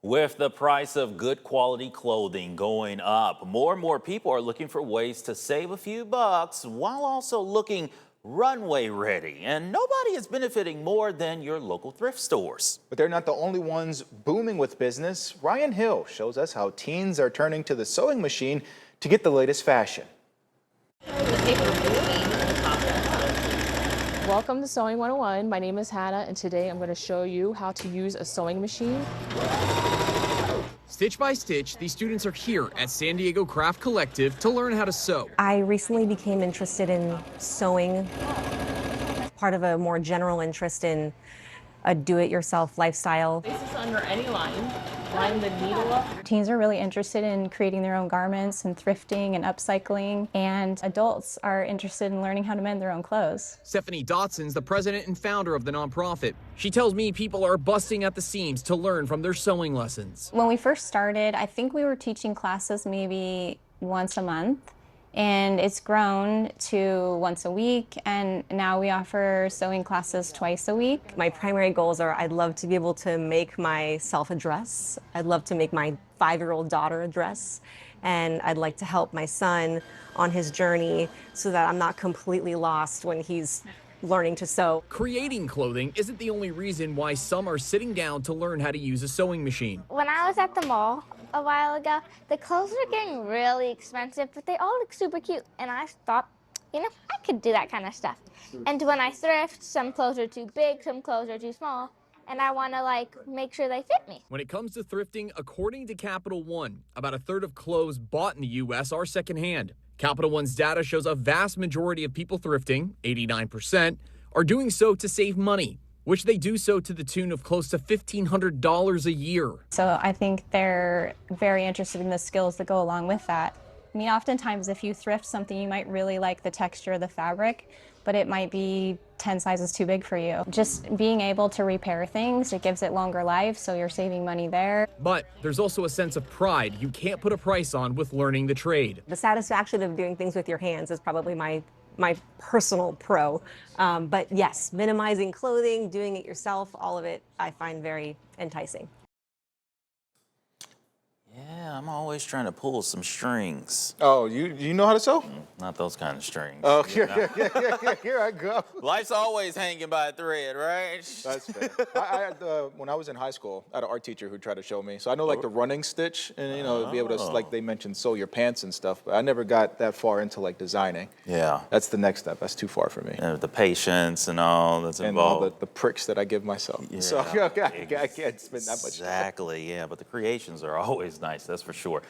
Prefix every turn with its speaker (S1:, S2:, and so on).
S1: With the price of good quality clothing going up, more and more people are looking for ways to save a few bucks while also looking runway ready. And nobody is benefiting more than your local thrift stores.
S2: But they're not the only ones booming with business. Ryan Hill shows us how teens are turning to the sewing machine to get the latest fashion.
S3: Welcome to Sewing 101. My name is Hannah, and today I'm going to show you how to use a sewing machine.
S4: Stitch by stitch, these students are here at San Diego Craft Collective to learn how to sew.
S5: I recently became interested in sewing, part of a more general interest in a do-it-yourself lifestyle.
S3: Place this under any line. Line the needle up.
S6: Teens are really interested in creating their own garments and thrifting and upcycling, and adults are interested in learning how to mend their own clothes.
S4: Stephanie Dotson's the president and founder of the nonprofit. She tells me people are busting at the seams to learn from their sewing lessons.
S6: When we first started, I think we were teaching classes maybe once a month, and it's grown to once a week, and now we offer sewing classes twice a week.
S5: My primary goals are I'd love to be able to make myself a dress. I'd love to make my 5-year-old daughter a dress. And I'd like to help my son on his journey so that I'm not completely lost when he's learning to sew.
S4: Creating clothing isn't the only reason why some are sitting down to learn how to use a sewing machine.
S7: When I was at the mall a while ago, the clothes were getting really expensive, but they all look super cute. And I thought, I could do that kind of stuff. And when I thrift, some clothes are too big, some clothes are too small, and I want to make sure they fit me.
S4: When it comes to thrifting, according to Capital One, about a third of clothes bought in the U.S. are secondhand. Capital One's data shows a vast majority of people thrifting, 89%, are doing so to save money, which they do so to the tune of close to $1,500 a year.
S6: So I think they're very interested in the skills that go along with that. I mean, oftentimes if you thrift something, you might really like the texture of the fabric, but it might be 10 sizes too big for you. Just being able to repair things, it gives it longer life, so you're saving money there.
S4: But there's also a sense of pride you can't put a price on with learning the trade.
S5: The satisfaction of doing things with your hands is probably my personal pro. But yes, minimizing clothing, doing it yourself, all of it, I find very enticing.
S1: Yeah, I'm always trying to pull some strings.
S2: Oh, you know how to sew?
S1: Not those kind of strings.
S2: Oh,
S1: you know?
S2: here I go.
S1: Life's always hanging by a thread, right?
S2: That's fair. I had, when I was in high school, I had an art teacher who tried to show me. So I know the running stitch and, be able to, like they mentioned, sew your pants and stuff. But I never got that far into designing.
S1: Yeah.
S2: That's the next step. That's too far for me.
S1: And the patience and all that's involved.
S2: And all the pricks that I give myself.
S1: Yeah,
S2: So I can't spend that much time.
S1: Exactly, yeah. But the creations are always nice, that's for sure.